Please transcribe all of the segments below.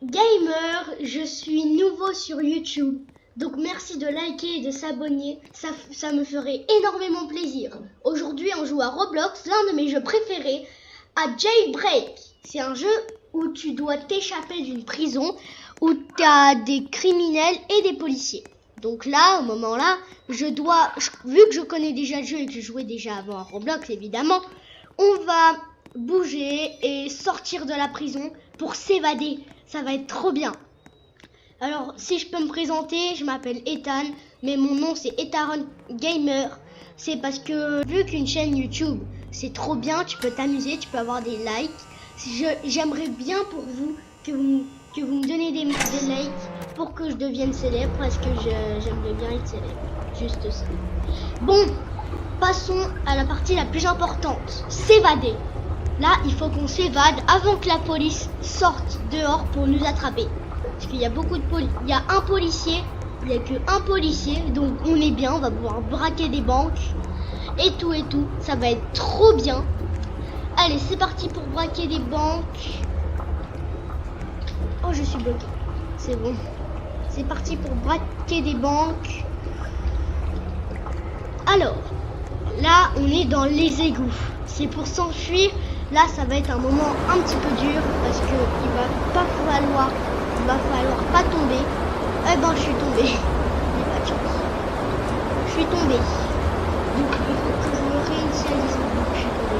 gamer, je suis nouveau sur YouTube. Donc merci de liker et de s'abonner, ça me ferait énormément plaisir. Aujourd'hui on joue à Roblox, l'un de mes jeux préférés, à Jailbreak. C'est un jeu où tu dois t'échapper d'une prison, où tu as des criminels et des policiers. Donc là, au moment là, vu que je connais déjà le jeu et que je jouais déjà avant à Roblox évidemment, on va bouger et sortir de la prison pour s'évader. Ça va être trop bien. Alors, si je peux me présenter, je m'appelle Ethan, mais mon nom c'est Etaron Gamer. C'est parce que vu qu'une chaîne YouTube, c'est trop bien, tu peux t'amuser, tu peux avoir des likes. J'aimerais bien pour vous que vous me donnez des likes pour que je devienne célèbre, parce que j'aimerais bien être célèbre. Juste ça. Bon, passons à la partie la plus importante, s'évader. Là, il faut qu'on s'évade avant que la police sorte dehors pour nous attraper. Parce qu'il y a il y a un policier, il n'y a qu'un policier, donc on est bien, on va pouvoir braquer des banques et tout, ça va être trop bien. Allez, c'est parti pour braquer des banques. Oh, je suis bloqué, c'est bon. C'est parti pour braquer des banques. Alors, là, on est dans les égouts. C'est pour s'enfuir. Là, ça va être un moment un petit peu dur parce que il va falloir pas tomber. Eh ben, je suis tombé. J'ai pas de chance. Je suis tombé. Donc, il faut que je me réinitialise. Je suis tombé.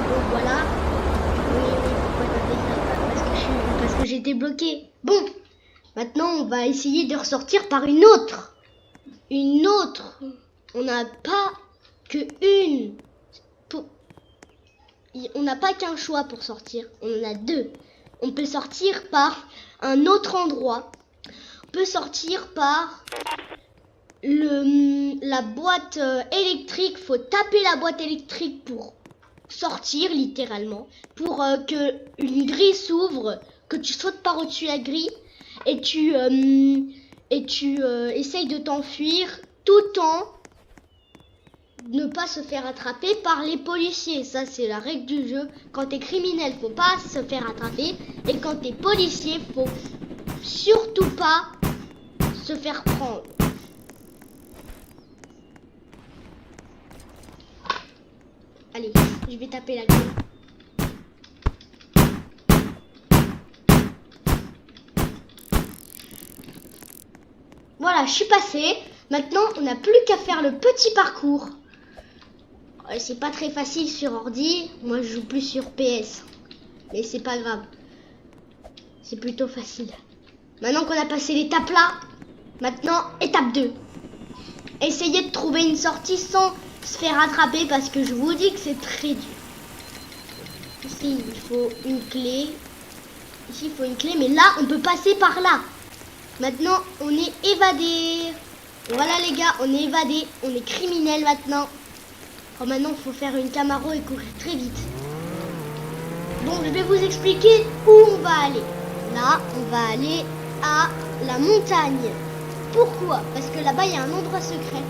Donc voilà. Oui, pourquoi t'as fait ça? Parce que j'étais bloqué. Bon, maintenant, on va essayer de ressortir par une autre. Une autre. On n'a pas on n'a pas qu'un choix pour sortir, on en a deux. On peut sortir par un autre endroit. On peut sortir par la boîte électrique. Faut taper la boîte électrique pour sortir littéralement. Pour que une grille s'ouvre, que tu sautes par au-dessus de la grille et tu essayes de t'enfuir tout en ne pas se faire attraper par les policiers. Ça, c'est la règle du jeu. Quand t'es criminel, faut pas se faire attraper. Et quand t'es policier, faut surtout pas se faire prendre. Allez, je vais taper la gueule. Voilà, je suis passé. Maintenant, on n'a plus qu'à faire le petit parcours. C'est pas très facile sur ordi. Moi, je joue plus sur PS. Mais c'est pas grave. C'est plutôt facile. Maintenant qu'on a passé l'étape là, maintenant, étape 2. Essayez de trouver une sortie sans se faire attraper parce que je vous dis que c'est très dur. Ici, il faut une clé. Ici, il faut une clé. Mais là, on peut passer par là. Maintenant, on est évadé. Voilà les gars, on est évadé. On est criminel maintenant. Oh, maintenant, il faut faire une Camaro et courir très vite. Bon, je vais vous expliquer où on va aller. Là, on va aller à la montagne. Pourquoi? Parce que là-bas, il y a un endroit secret.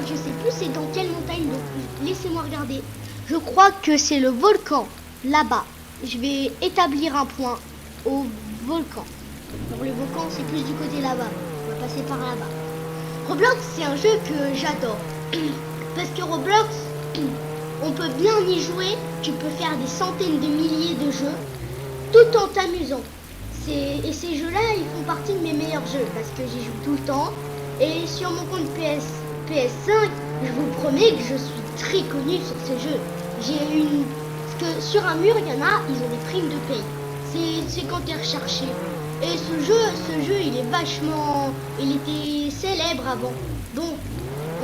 Je sais plus c'est dans quelle montagne, donc laissez-moi regarder. Je crois que c'est le volcan, là-bas. Je vais établir un point au volcan. Pour le volcan, c'est plus du côté là-bas. On va passer par là-bas. Roblox, c'est un jeu que j'adore. Parce que Roblox, on peut bien y jouer. Tu peux faire des centaines de milliers de jeux tout en t'amusant. Et ces jeux-là, ils font partie de mes meilleurs jeux parce que j'y joue tout le temps. Et sur mon compte PS5, je vous promets que je suis très connu sur ces jeux. Parce que sur un mur, il y en a, ils ont des primes de paye. C'est quand tu es recherché. Et ce jeu, il est vachement... Il était célèbre avant. Donc,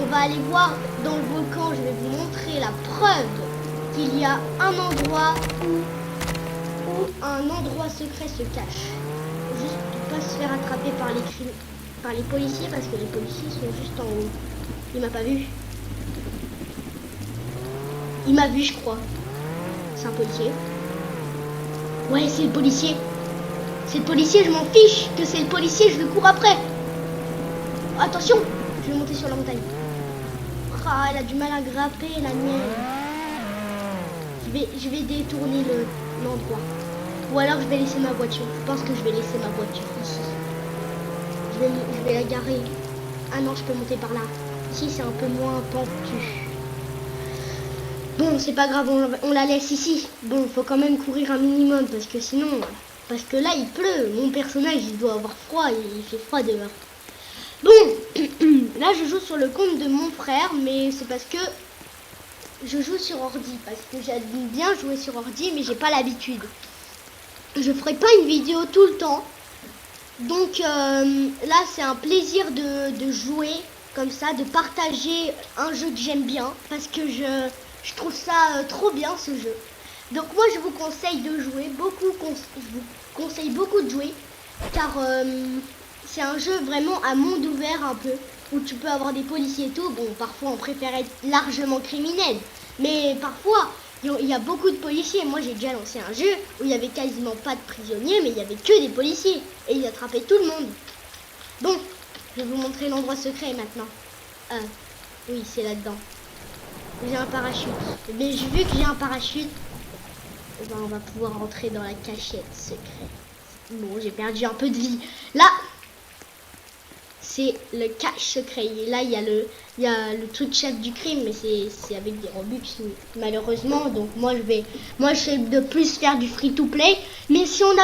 on va aller voir dans le volcan. Je vais vous montrer la preuve qu'il y a un endroit où un endroit secret se cache. Juste pour pas se faire attraper par les policiers, parce que les policiers sont juste en haut. Il m'a pas vu. Il m'a vu, je crois. C'est un policier. Ouais, c'est le policier. C'est le policier, je m'en fiche que c'est le policier, je le cours après. Attention, je vais monter sur la montagne. Ah, elle a du mal à grimper, la mienne. Je vais détourner l'endroit. Ou alors je vais laisser ma voiture. Je pense que je vais laisser ma voiture ici. Je vais la garer. Ah non, je peux monter par là. Ici, c'est un peu moins pentu. Bon, c'est pas grave, on la laisse ici. Bon, faut quand même courir un minimum parce que sinon... Parce que là, il pleut. Mon personnage, il doit avoir froid. Il fait froid dehors. Bon, là, je joue sur le compte de mon frère, mais c'est parce que je joue sur ordi. Parce que j'aime bien jouer sur ordi, mais j'ai pas l'habitude. Je ferai pas une vidéo tout le temps. Donc là, c'est un plaisir de jouer comme ça, de partager un jeu que j'aime bien. Parce que je trouve ça trop bien, ce jeu. Donc moi, je vous conseille de jouer. Je vous conseille beaucoup de jouer. Car c'est un jeu vraiment à monde ouvert un peu. Où tu peux avoir des policiers et tout. Bon, parfois, on préfère être largement criminel. Mais parfois... Il y a beaucoup de policiers. Moi, j'ai déjà lancé un jeu où il y avait quasiment pas de prisonniers, mais il y avait que des policiers. Et ils attrapaient tout le monde. Bon, je vais vous montrer l'endroit secret maintenant. Oui, c'est là-dedans. J'ai un parachute. Mais vu que j'ai un parachute, ben, on va pouvoir rentrer dans la cachette secrète. Bon, j'ai perdu un peu de vie. Là, c'est le cache secret. Et là, il y a le truc chef du crime, mais c'est avec des Robux malheureusement. Donc moi je sais de plus faire du free to play. Mais si on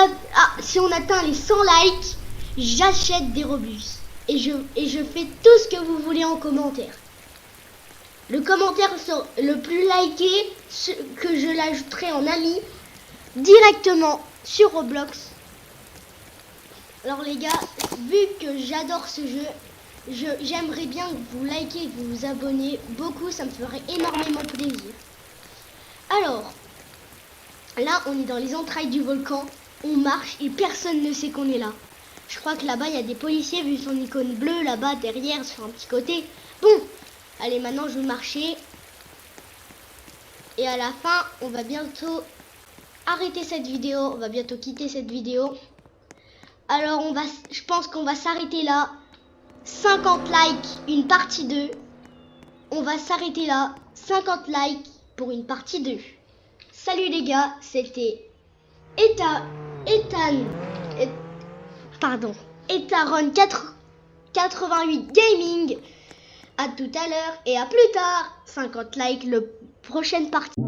atteint les 100 likes, j'achète des Robux et je fais tout ce que vous voulez en commentaire. Le commentaire le plus liké, que je l'ajouterai en ami directement sur Roblox. Alors les gars, vu que j'adore ce jeu, j'aimerais bien que vous likez, que vous vous abonnez beaucoup, ça me ferait énormément plaisir. Alors, là on est dans les entrailles du volcan, on marche et personne ne sait qu'on est là. Je crois que là-bas il y a des policiers vu son icône bleue là-bas derrière sur un petit côté. Bon, allez maintenant je vais marcher. Et à la fin, on va bientôt arrêter cette vidéo, on va bientôt quitter cette vidéo. Alors je pense qu'on va s'arrêter là. 50 likes, une partie 2. On va s'arrêter là. 50 likes pour une partie 2. Salut les gars, c'était Etaron 88 Gaming. À tout à l'heure et à plus tard. 50 likes, le prochaine partie.